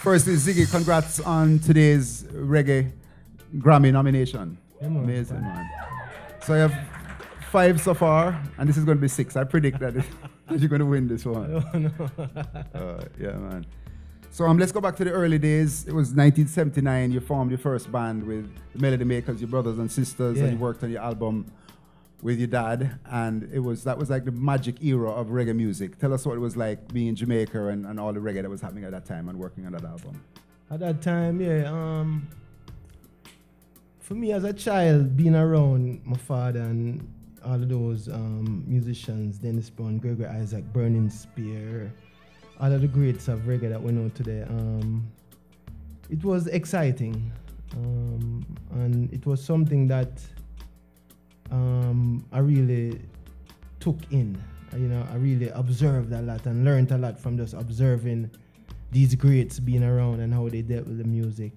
Firstly, Ziggy, congrats on today's Reggae Grammy nomination. Yeah, man. Amazing, man. So you have 5 so far, and this is going to be 6. I predict that you're going to win this one. Oh, no. Yeah, man. So let's go back to the early days. It was 1979. You formed your first band with the Melody Makers, your brothers and sisters, and you worked on your album with your dad. And that was like the magic era of reggae music. Tell us what it was like being in Jamaica and all the reggae that was happening at that time and working on that album. At that time, for me as a child, being around my father and all of those musicians, Dennis Brown, Gregory Isaac, Burning Spear, all of the greats of reggae that we know today, it was exciting. And it was something that I really took in. I really observed a lot and learned a lot from just observing these greats being around and how they dealt with the music.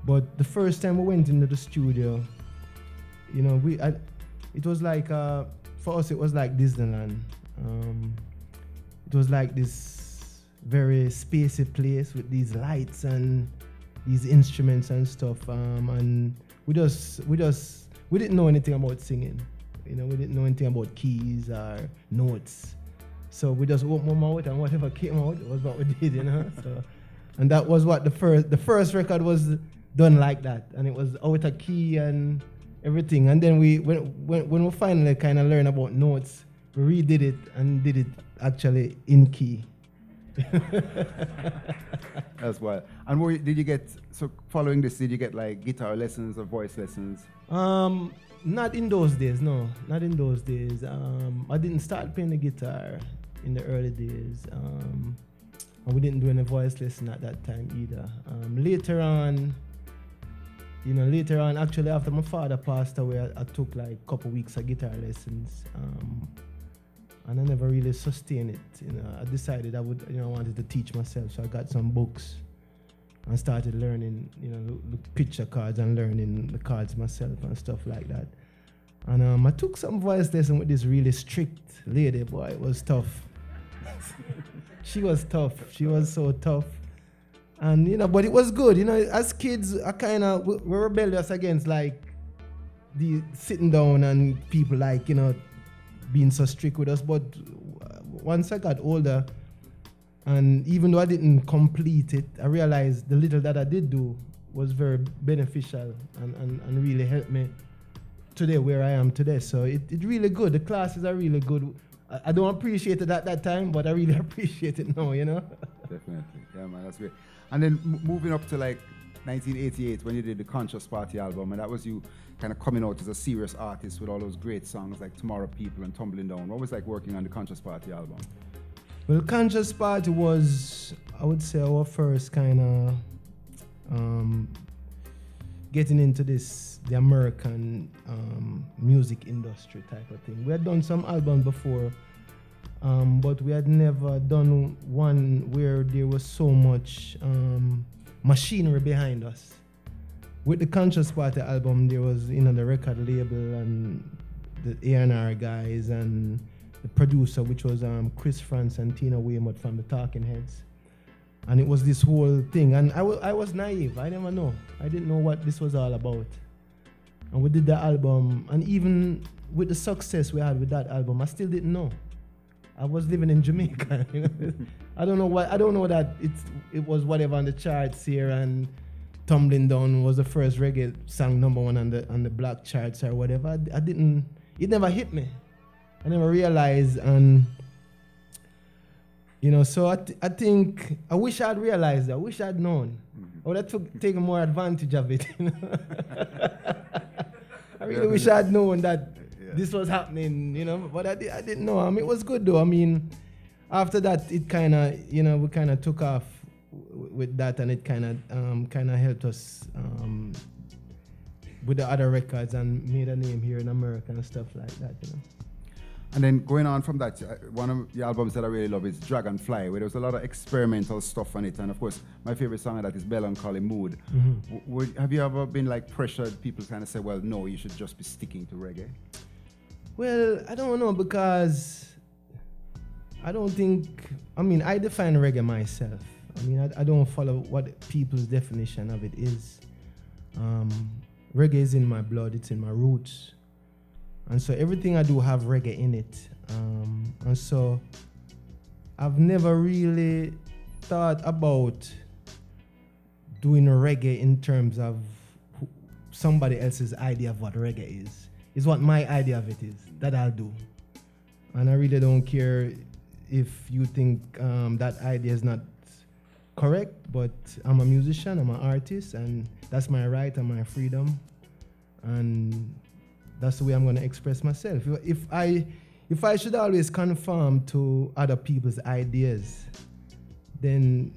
But the first time we went into the studio, it was like, for us, it was like Disneyland. It was like this very spacey place with these lights and these instruments and stuff. And we didn't know anything about singing. We didn't know anything about keys or notes. So we just opened our mouth and whatever came out was what we did, So, and that was what the first record was done like that. And it was out of key and everything. And then when we finally kind of learned about notes, we redid it and did it actually in key. That's wild. And following this, did you get like guitar lessons or voice lessons? Not in those days, no. Not in those days. I didn't start playing the guitar in the early days. And we didn't do any voice lesson at that time either. Later on, actually after my father passed away, I took like a couple weeks of guitar lessons. And I never really sustained it. I decided I wanted to teach myself, so I got some books and started learning, the picture cards and learning the cards myself and stuff like that. And I took some voice lesson with this really strict lady. Boy, it was tough. She was tough. She was so tough. And but it was good. As kids, we're rebellious against like the sitting down and people like being so strict with us. But once I got older, and even though I didn't complete it, I realized the little that I did do was very beneficial and really helped me today where I am today. So it's really good. The classes are really good. I don't appreciate it at that time, but I really appreciate it now, Definitely. Yeah, man, that's great. And then moving up to like 1988 when you did the Conscious Party album, and that was you kind of coming out as a serious artist with all those great songs like Tomorrow People and Tumbling Down. What was like working on the Conscious Party album? Well, Conscious Party was, I would say, our first kind of getting into the American music industry type of thing. We had done some albums before, but we had never done one where there was so much machinery behind us. With the Conscious Party album, there was, the record label and the A&R guys and the producer, which was Chris France and Tina Weymouth from the Talking Heads. And it was this whole thing. And I was naive. I never know. I didn't know what this was all about. And we did the album. And even with the success we had with that album, I still didn't know. I was living in Jamaica. I don't know that it was whatever on the charts here, and Tumbling Down was the first reggae song #1 on the black charts or whatever. It never hit me. I never realized, and so I think I wish I'd realized that. I wish I'd known. I would have taken more advantage of it. I really wish I'd known that this was happening, but I didn't know. It was good though. After that, it kind of, we kind of took off with that, and it kind of helped us with the other records and made a name here in America and stuff like that, And then going on from that, one of the albums that I really love is Dragonfly, where there was a lot of experimental stuff on it. And of course, my favorite song of that is Melancholy Mood. Mm-hmm. Have you ever been like pressured? People kind of say, well, no, you should just be sticking to reggae. Well, I don't know, because I don't think, I define reggae myself. I mean, I don't follow what people's definition of it is. Reggae is in my blood, it's in my roots. And so everything I do have reggae in it. And so I've never really thought about doing reggae in terms of somebody else's idea of what reggae is. It's what my idea of it is, that I'll do. And I really don't care if you think that idea is not correct, but I'm a musician, I'm an artist, and that's my right and my freedom. And that's the way I'm going to express myself. If I should always conform to other people's ideas, then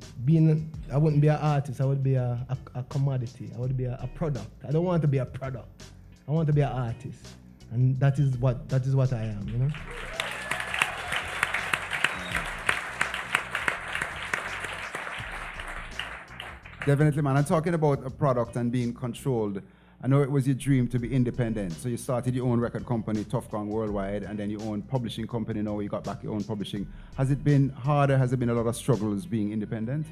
I wouldn't be an artist, I would be a commodity, I would be a product. I don't want to be a product. I want to be an artist. And that is what I am, you know? Definitely, man. I'm talking about a product and being controlled. I know it was your dream to be independent. So you started your own record company, Tough Gang Worldwide, and then your own publishing company. Now you got back your own publishing. Has it been harder? Has there been a lot of struggles being independent?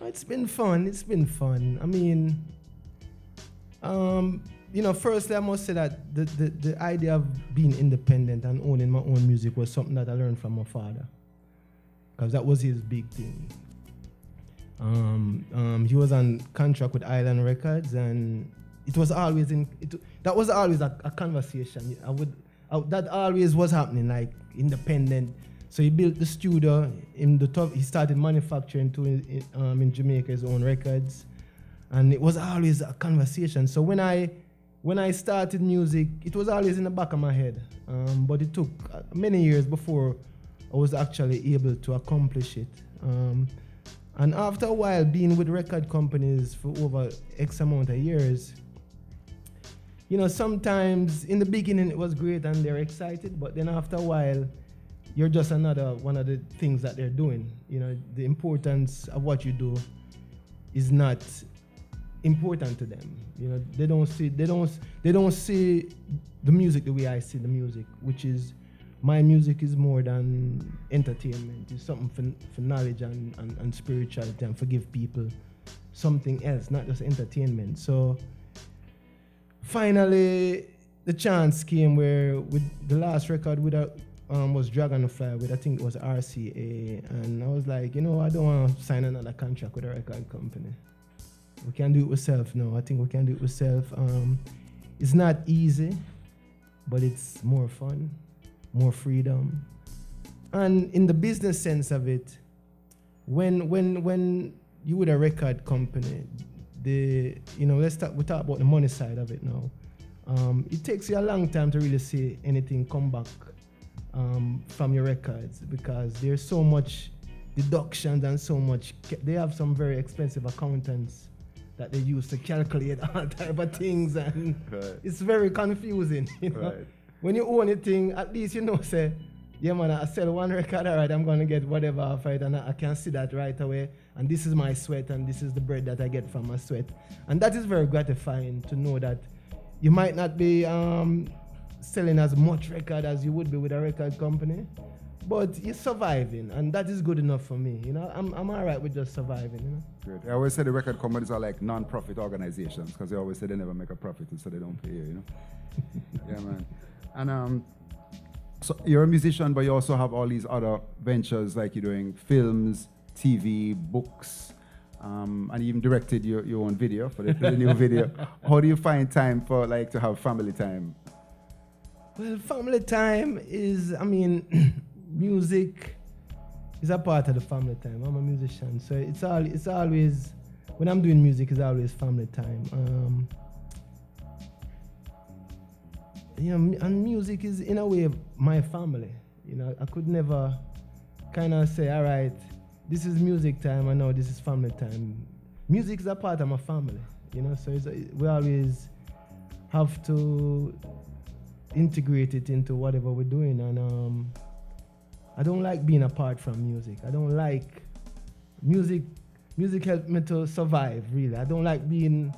It's been fun. It's been fun. I mean, you know, firstly, I must say that the idea of being independent and owning my own music was something that I learned from my father, because that was his big thing. He was on contract with Island Records, and it was always that was always a conversation. That always was happening, like independent. So he built the studio in the top. He started manufacturing in Jamaica his own records, and it was always a conversation. So when I started music, it was always in the back of my head, but it took many years before I was actually able to accomplish it. And after a while, being with record companies for over X amount of years, you know, sometimes in the beginning it was great and they're excited, but then after a while, you're just another one of the things that they're doing. You know, the importance of what you do is not important to them. You know, they don't see the music the way I see the music, which is, my music is more than entertainment. It's something for knowledge and spirituality, and forgive people something else, not just entertainment. So finally, the chance came where with the last record was Dragonfly with, I think it was RCA, and I was like, you know, I don't want to sign another contract with a record company. We can do it ourselves now. I think we can do it ourselves. It's not easy, but it's more fun, more freedom. And in the business sense of it, when you with a record company, we talk about the money side of it now. It takes you a long time to really see anything come back from your records, because there's so much deductions and so much. They have some very expensive accountants that they use to calculate all type of things, and right. It's very confusing. You know? Right. When you own a thing, at least you know, say, yeah man, I sell one record, all right, I'm gonna get whatever off it, and I can see that right away, and this is my sweat, and this is the bread that I get from my sweat. And that is very gratifying to know that you might not be selling as much record as you would be with a record company, but you're surviving, and that is good enough for me. You know, I'm all right with just surviving. You know. Good. I always say the record companies are like non-profit organizations, because they always say they never make a profit, and so they don't pay you. You know. Yeah, man. And so you're a musician, but you also have all these other ventures, like you're doing films, TV, books, and you even directed your own video for the new video. How do you find time for to have family time? Well, family time is, I mean, music is a part of the family time. I'm a musician, so it's always, when I'm doing music, it's always family time. You know, and music is in a way my family. You know, I could never kind of say, all right, this is music time, and now this is family time. Music is a part of my family, you know, so we always have to integrate it into whatever we're doing. And I don't like being apart from music. I don't like music. Music helps me to survive, really. I don't like being,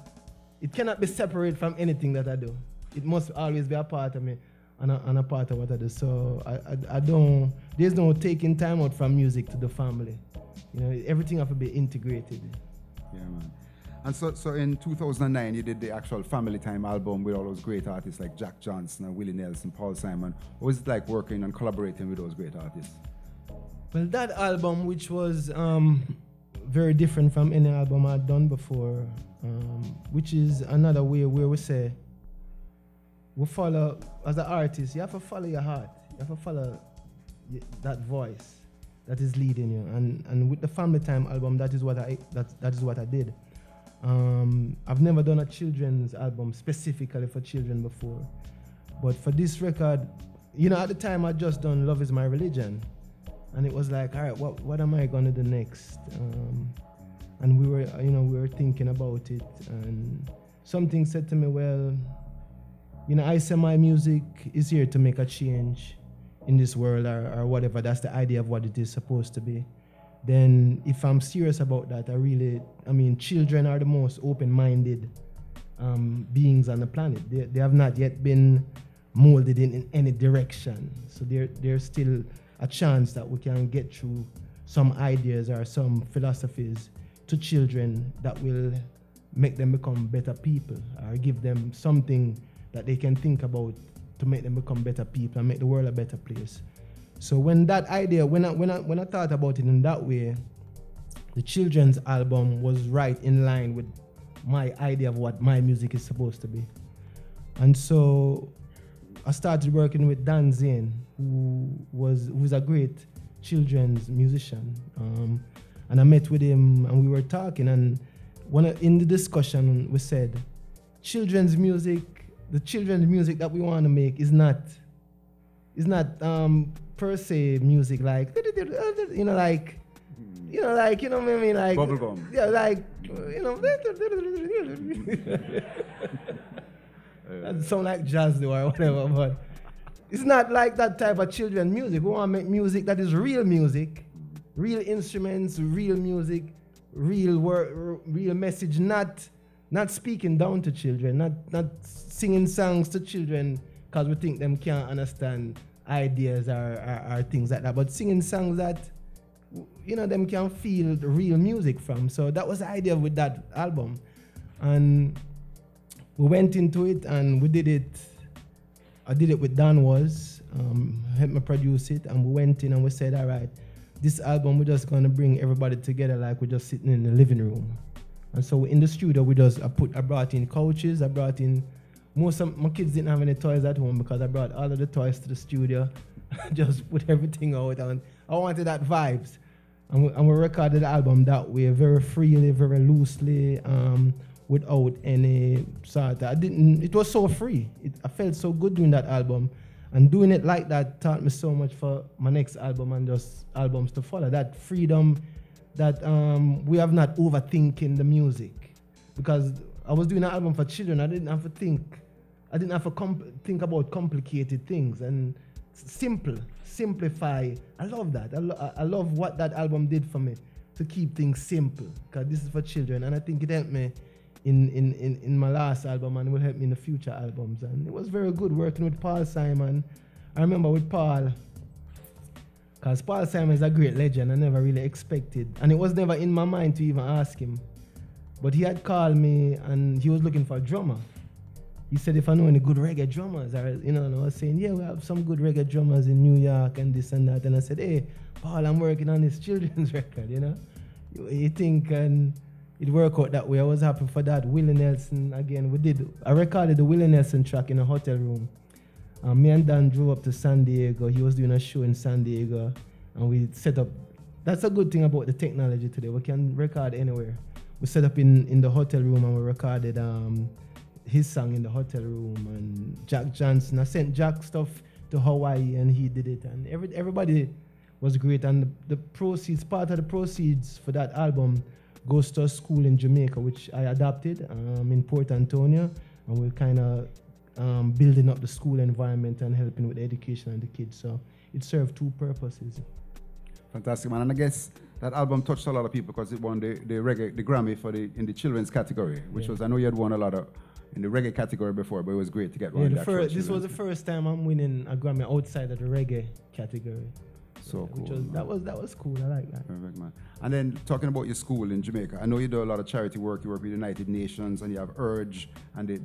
it cannot be separate from anything that I do. It must always be a part of me. and a part of what I do. So I don't, there's no taking time out from music to the family. You know, everything have to be integrated. Yeah, man. And so in 2009, you did the actual Family Time album with all those great artists like Jack Johnson and Willie Nelson, Paul Simon. What was it like working and collaborating with those great artists? Well, that album, which was very different from any album I'd done before, which is another way where we say, we follow, as an artist, you have to follow your heart. You have to follow that voice that is leading you. And with the Family Time album, that is what I did. I've never done a children's album specifically for children before. But for this record, you know, at the time I just done Love Is My Religion. And it was like, all right, what am I gonna do next? And we were thinking about it, and something said to me, well, you know, I say my music is here to make a change in this world or whatever. That's the idea of what it is supposed to be. Then if I'm serious about that, children are the most open-minded beings on the planet. They have not yet been molded in any direction. So there's still a chance that we can get through some ideas or some philosophies to children that will make them become better people or give them something that they can think about to make them become better people and make the world a better place. So when that idea, when I thought about it in that way, the children's album was right in line with my idea of what my music is supposed to be. And so I started working with Dan Zane, who's a great children's musician. And I met with him and we were talking, and in the discussion we said, the children's music that we want to make is not per se music like what I mean, like bubblegum. Yeah, like that sound like jazz though or whatever, but it's not like that type of children's music. We want to make music that is real music, real instruments, real music, real word, real message, not speaking down to children, not singing songs to children because we think them can't understand ideas or things like that, but singing songs that, you know, them can feel the real music from. So that was the idea with that album. And we went into it and we did it. I did it with Dan Was, helped me produce it, and we went in and we said, all right, this album we're just gonna bring everybody together like we're just sitting in the living room. And so in the studio I brought in couches, I brought in most of my kids didn't have any toys at home because I brought all of the toys to the studio, just put everything out, and I wanted that vibes. And we recorded the album that way, very freely, very loosely, without any sort of, it was so free. I felt so good doing that album. And doing it like that taught me so much for my next album and just albums to follow. That freedom that we have not overthinking the music. Because I was doing an album for children, I didn't have to think about complicated things, and simplify. I love that. I love what that album did for me, to keep things simple, because this is for children, and I think it helped me in my last album and will help me in the future albums. And it was very good working with Paul Simon. I remember with Paul, because Paul Simon is a great legend, I never really expected, and it was never in my mind to even ask him. But he had called me and he was looking for a drummer. He said if I know any good reggae drummers, and I was saying, yeah, we have some good reggae drummers in New York and this and that. And I said, hey, Paul, I'm working on this children's record, you know. You think, and it worked out that way. I was happy for that. Willie Nelson, again, I recorded the Willie Nelson track in a hotel room. Me and Dan drove up to San Diego. He was doing a show in San Diego, and we set up. That's a good thing about the technology today. We can record anywhere. We set up in the hotel room and we recorded his song in the hotel room, and Jack Johnson. I sent Jack stuff to Hawaii and he did it, and everybody was great. And part of the proceeds for that album goes to a school in Jamaica, which I adopted in Port Antonio, and we're kind of building up the school environment and helping with the education of the kids. So it served two purposes. Fantastic, man. And I guess that album touched a lot of people because it won the reggae, the Grammy in the children's category, which was, I know you had won a lot of in the reggae category before, but it was great to get one. This was the first time I'm winning a Grammy outside of the reggae category. So cool. That was cool. I like that. Perfect, man. And then talking about your school in Jamaica, I know you do a lot of charity work. You work with the United Nations, and you have Urge and the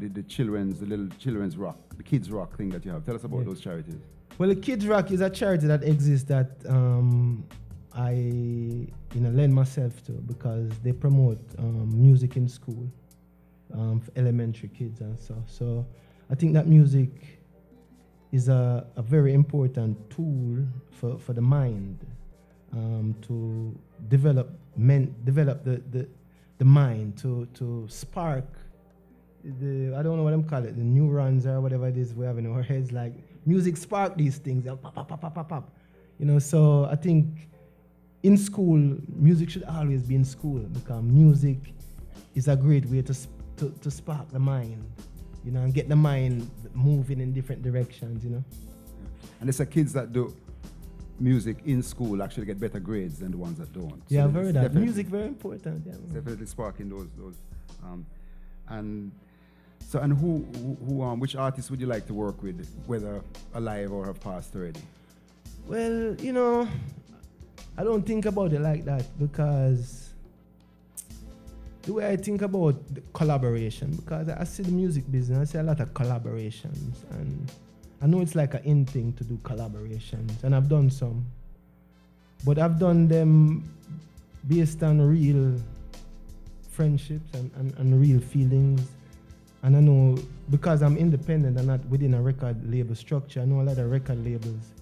little children's rock, the kids rock thing that you have. Tell us about those charities. Well, the Kids Rock is a charity that exists that I lend myself to because they promote music in school for elementary kids and stuff. So I think that music is a very important tool for the mind to develop the mind to spark the, I don't know what I'm calling it, the neurons or whatever it is we have in our heads. Like music spark these things, pop, pop, pop, pop, pop, pop. So I think in school, music should always be in school because music is a great way to spark the mind, and get the mind moving in different directions, Yeah. And it's the kids that do music in school actually get better grades than the ones that don't. Yeah, I've heard that. Music very important. Yeah, definitely sparking those. And who which artists would you like to work with, whether alive or have passed already? Well, I don't think about it like that because the way I think about the collaboration, because I see the music business, I see a lot of collaborations, and I know it's like an in thing to do collaborations, and I've done some, but I've done them based on real friendships and real feelings. And I know because I'm independent and not within a record label structure, I know a lot of record labels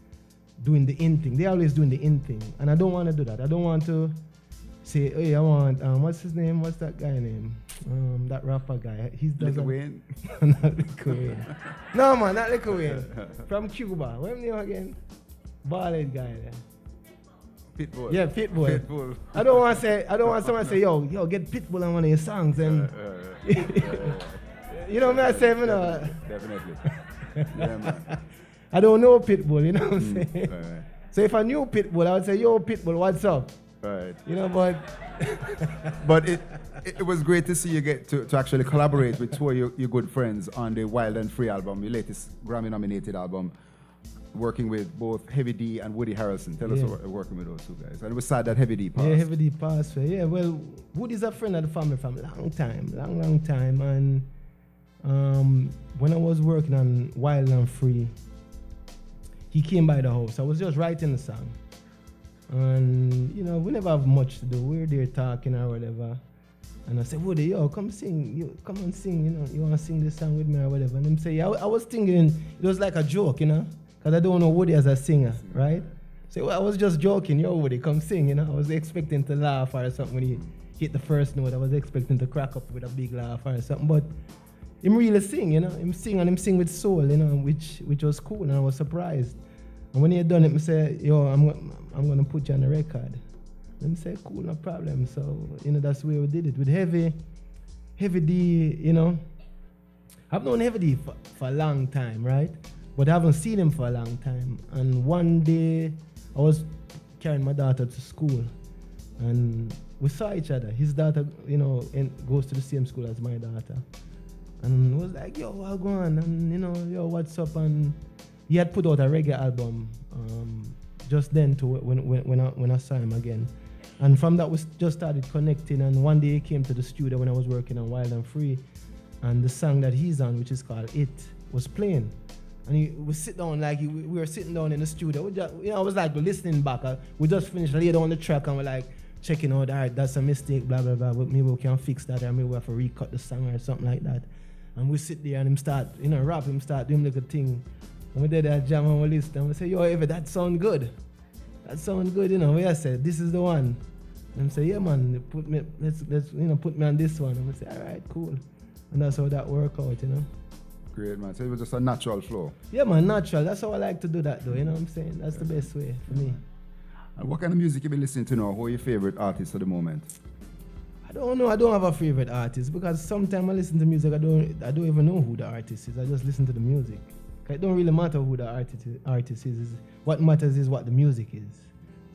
doing the in thing. They're always doing the in thing, and I don't want to do that. I don't want to say, hey, I want, what's his name? What's that guy name? That rapper guy. He's Lil Wayne? Not Lil Wayne. No, man, not Lil Wayne. From Cuba. What's his name again? Bald guy there. Pitbull. Yeah, Pitbull. I don't want someone to say, yo, get Pitbull on one of your songs. And you know what I'm saying? Definitely. Yeah, man. I don't know Pitbull, you know what I'm saying? Right. So if I knew Pitbull, I would say, yo, Pitbull, what's up? Right. But but it was great to see you get to actually collaborate with two of your good friends on the Wild and Free album, your latest Grammy-nominated album, working with both Heavy D and Woody Harrelson. Tell us about working with those two guys. And it was sad that Heavy D passed. Yeah, Heavy D passed. Yeah, well, Woody's a friend of the family from a long time. And when I was working on Wild and Free, he came by the house. I was just writing the song. And, we never have much to do. We were there talking or whatever. And I said, Woody, yo, come sing. Come and sing, You want to sing this song with me or whatever. And him say, yeah, I was thinking it was like a joke, because I don't know Woody as a singer, right? So I was just joking. Yo, Woody, come sing, I was expecting to laugh or something when he hit the first note. I was expecting to crack up with a big laugh or something. But him really sing, Him sing, and him sing with soul, which was cool, and I was surprised. And when he had done it, I said, yo, I'm going to put you on the record. And he said, cool, no problem. So, that's the way we did it. With Heavy D, I've known Heavy D for a long time, right? But I haven't seen him for a long time. And one day, I was carrying my daughter to school. And we saw each other. His daughter, goes to the same school as my daughter. And was like, yo, what's going on? And, yo, what's up? And he had put out a reggae album just then when I saw him again. And from that, we just started connecting. And one day he came to the studio when I was working on Wild and Free. And the song that he's on, which is called It, was playing. And we sit down we were sitting down in the studio. We just, I was like listening back. We just finished, laid down the track, and we're like checking out, all right, that's a mistake, blah, blah, blah. Maybe we can fix that, or maybe we have to recut the song or something like that. And we sit there and him start, rap, him start doing like a thing. And we did that jam and we listen, and we say, yo, Evie, that sound good. That sound good, We I said, this is the one. And say, yeah, man, let's put me on this one. And we say, all right, cool. And that's how that worked out, Great, man. So it was just a natural flow. Yeah, man, natural. That's how I like to do that, though. You know what I'm saying? That's the best way for me. And what kind of music you been listening to now? Who are your favorite artists at the moment? I don't know. I don't have a favorite artist because sometimes I listen to music, I don't even know who the artist is. I just listen to the music. It don't really matter who the artist is. What matters is what the music is.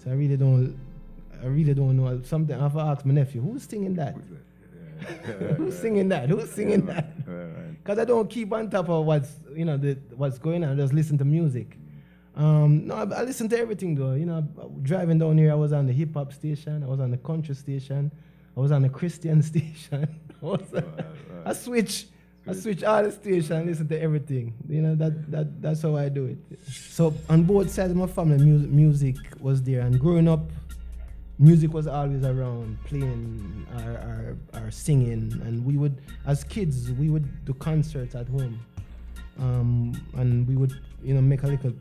So I really don't know. Something I have to ask my nephew, who's singing that? Who's singing that? Who's singing that? Because I don't keep on top of what's going on. I just listen to music. No, I listen to everything though. Driving down here, I was on the hip hop station. I was on the country station. I was on the Christian station. I switch all the station and listen to everything. That's how I do it. So on both sides of my family, music was there, and growing up, music was always around, playing or singing, and we would, as kids, we would do concerts at home, and we would, make a little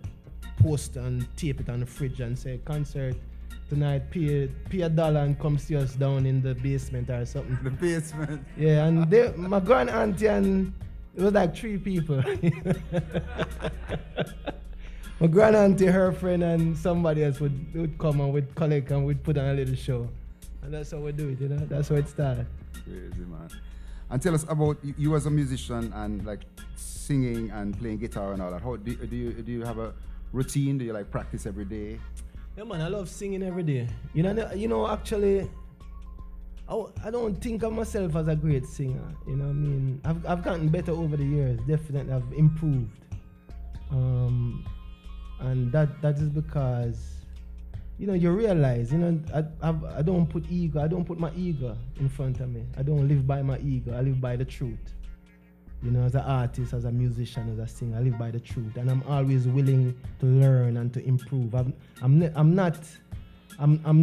poster and tape it on the fridge and say, concert tonight, pay $1 and come see us down in the basement or something. The basement. Yeah, and my grand auntie, and it was like 3 people. My grand auntie, her friend, and somebody else would come and would collect and would put on a little show. And that's how we do it, That's how it started. Crazy, man. And tell us about you as a musician and like singing and playing guitar and all that. How do you have a routine? Do you like practice every day? Yeah, man, I love singing every day. Actually, I don't think of myself as a great singer. You know what I mean? I've gotten better over the years. Definitely, I've improved. And that is because, you realize, I don't put ego. I don't put my ego in front of me. I don't live by my ego. I live by the truth. As an artist, as a musician, as a singer, I live by the truth, and I'm always willing to learn and to improve. I'm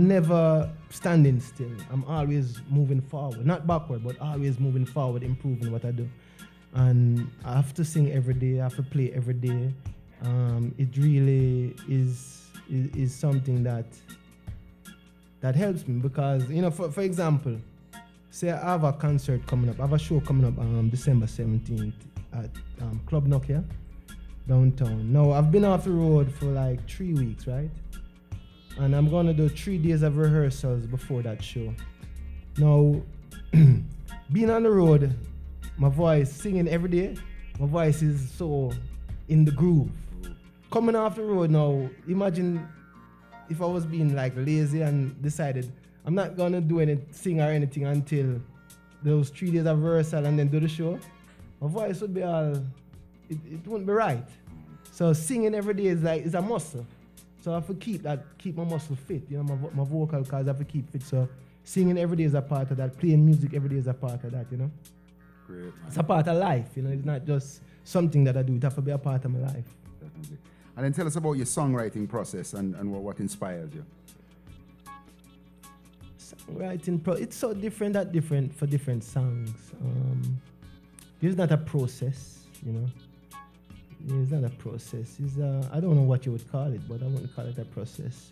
never standing still. I'm always moving forward, not backward, but always moving forward, improving what I do. And I have to sing every day. I have to play every day. It really is something that helps me because for example. Say I have a concert coming up. I have a show coming up December 17th at Club Nokia, downtown. Now, I've been off the road for like 3 weeks, right? And I'm going to do 3 days of rehearsals before that show. Now, being on the road, my voice, singing every day, my voice is so in the groove. Coming off the road now, imagine if I was being like lazy and decided I'm not gonna do sing or anything until those 3 days of rehearsal and then do the show. My voice would be it wouldn't be right. So singing every day is a muscle. So I have to keep my muscle fit, my vocal cords I have to keep fit. So singing every day is a part of that. Playing music every day is a part of that, Great, man. It's a part of life, It's not just something that I do. It has to be a part of my life. Definitely. And then tell us about your songwriting process and what inspires you. It's so different for different songs. It's not a process, It's not a process. It's I don't know what you would call it, but I wouldn't call it a process.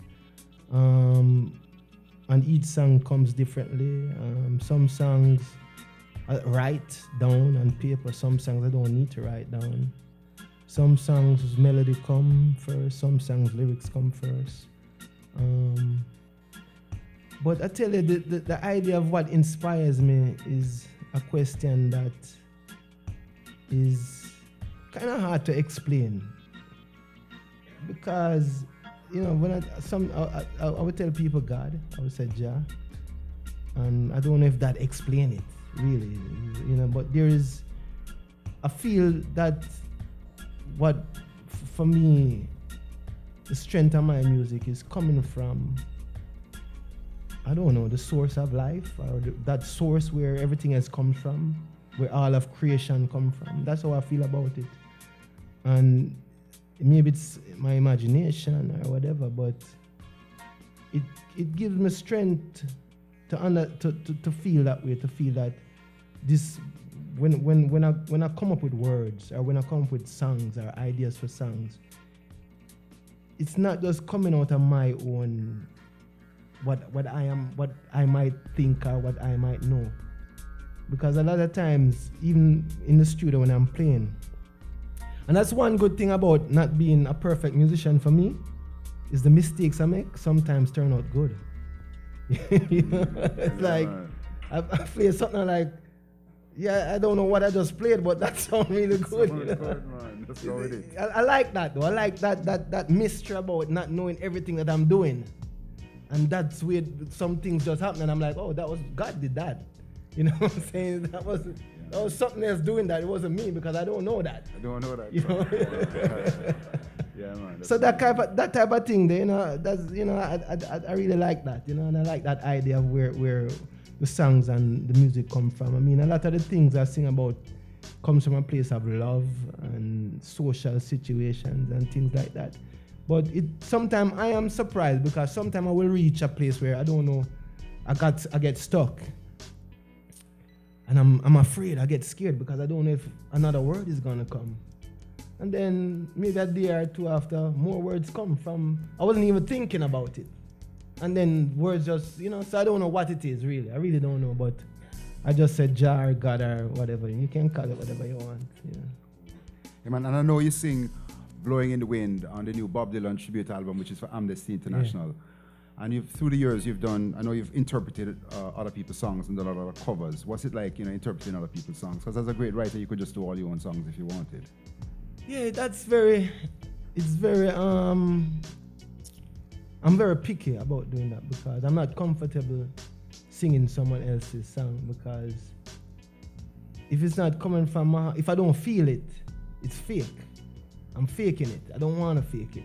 And each song comes differently. Some songs I write down on paper. Some songs I don't need to write down. Some songs melody come first. Some songs lyrics come first. But I tell you, the idea of what inspires me is a question that is kind of hard to explain. Because, when I would tell people God, I would say Jah, and I don't know if that explain it, really, but I feel that for me, the strength of my music is coming from, I don't know, the source of life, or that source where everything has come from, where all of creation come from. That's how I feel about it. And maybe it's my imagination or whatever, but it gives me strength to feel that way, to feel that this, when I come up with words, or when I come up with songs or ideas for songs, it's not just coming out of my own what I might think or what I might know. Because a lot of times, even in the studio when I'm playing, and that's one good thing about not being a perfect musician for me, is the mistakes I make sometimes turn out good. It's like, I play something like, I don't know what I just played, but that sounds really good. Good, man. That's how it is. I like that though. I like that mystery about not knowing everything that I'm doing. And that's where some things just happen, and I'm like, oh, that was God did that. You know what I'm saying? That was something else doing that. It wasn't me because I don't know that. I don't know that. You know? Yeah, man. So that type of thing, you know, that's, you know, I really like that, you know, and I like that idea of where the songs and the music come from. I mean, a lot of the things I sing about comes from a place of love and social situations and things like that. But sometimes I am surprised because sometimes I will reach a place where I don't know, I get stuck. And I'm afraid, I get scared because I don't know if another word is gonna come. And then maybe a day or two after, more words come from, I wasn't even thinking about it. And then words just, you know, so I don't know what it is really. I really don't know, but I just said Jah or God or whatever. You can call it whatever you want. Yeah. Hey man, and I know you sing Blowing in the Wind on the new Bob Dylan tribute album, which is for Amnesty International. Yeah. And through the years you've done, I know you've interpreted other people's songs and done a lot of covers. What's it like, you know, interpreting other people's songs? Because as a great writer, you could just do all your own songs if you wanted. Yeah, it's very, I'm very picky about doing that because I'm not comfortable singing someone else's song because if it's not coming from my, if I don't feel it, it's fake. I'm faking it. I don't want to fake it.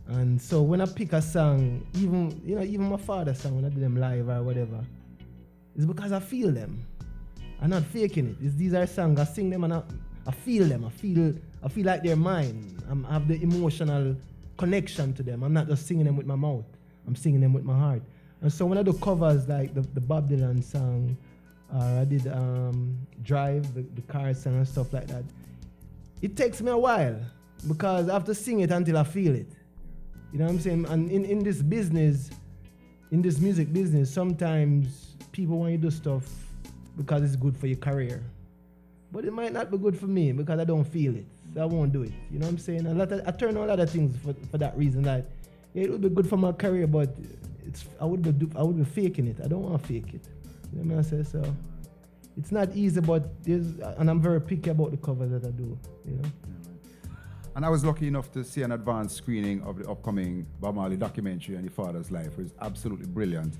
And so when I pick a song, even my father's song, when I do them live or whatever, it's because I feel them. I'm not faking it. These are songs, I sing them and I feel them. I feel like they're mine. I have the emotional connection to them. I'm not just singing them with my mouth. I'm singing them with my heart. And so when I do covers like the Bob Dylan song, I did Drive, the car song and stuff like that, it takes me a while because I have to sing it until I feel it. You know what I'm saying? And in this business, in this music business, sometimes people want you to do stuff because it's good for your career. But it might not be good for me because I don't feel it. So I won't do it. You know what I'm saying? I turn on a lot of things for that reason. Like, yeah, it would be good for my career, but I would be faking it. I don't want to fake it. You know what I'm saying? So it's not easy, but and I'm very picky about the covers that I do. You know. And I was lucky enough to see an advanced screening of the upcoming Bob Marley documentary on your father's life. It was absolutely brilliant.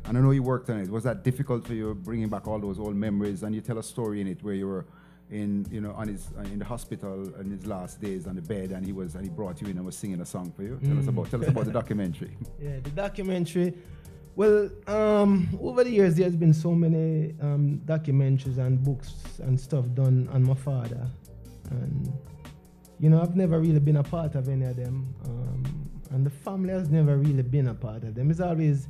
And I know you worked on it. Was that difficult for you, bringing back all those old memories? And you tell a story in it where you were in the hospital in his last days on the bed, and he brought you in and was singing a song for you. Tell us about the documentary. Yeah, the documentary. Well, over the years, there's been so many documentaries and books and stuff done on my father, and you know, I've never really been a part of any of them, and the family has never really been a part of them. It's always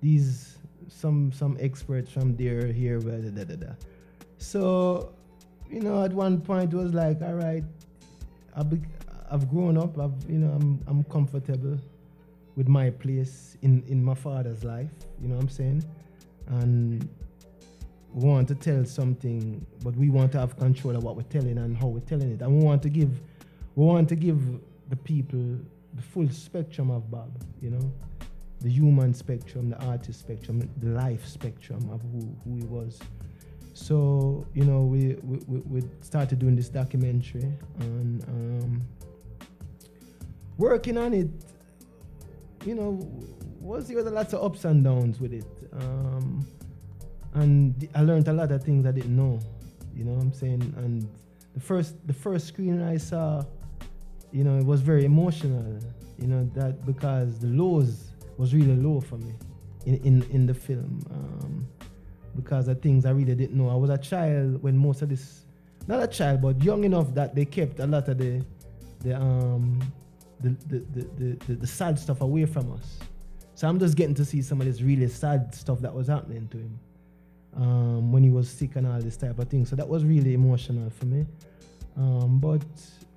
these some experts from there, here, blah, da, da, da. So, you know, at one point it was like, all right, I've grown up. I'm comfortable with my place in my father's life. You know what I'm saying? And we want to tell something, but we want to have control of what we're telling and how we're telling it. And we want to give the people the full spectrum of Bob, you know, the human spectrum, the artist spectrum, the life spectrum of who he was. So, you know, we started doing this documentary and working on it, you know, there was lots of ups and downs with it. And I learned a lot of things I didn't know, you know what I'm saying? And the first screening I saw, you know, it was very emotional, you know, that because the lows was really low for me in the film, because of things I really didn't know. I was a child when most of this, not a child, but young enough that they kept a lot of the sad stuff away from us. So I'm just getting to see some of this really sad stuff that was happening to him when he was sick and all this type of thing. So that was really emotional for me. But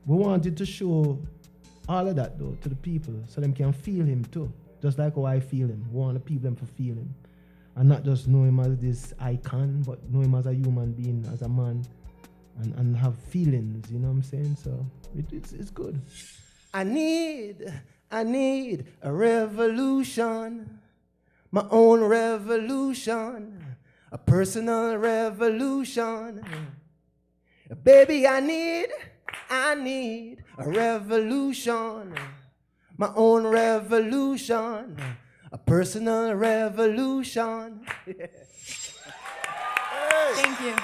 we wanted to show all of that though to the people so them can feel him too. Just like how I feel him. We want the people to feel him. And not just know him as this icon, but know him as a human being, as a man, and have feelings, you know what I'm saying? So it's good. I need a revolution, my own revolution, a personal revolution. Baby, I need a revolution, my own revolution, a personal revolution. Thank you.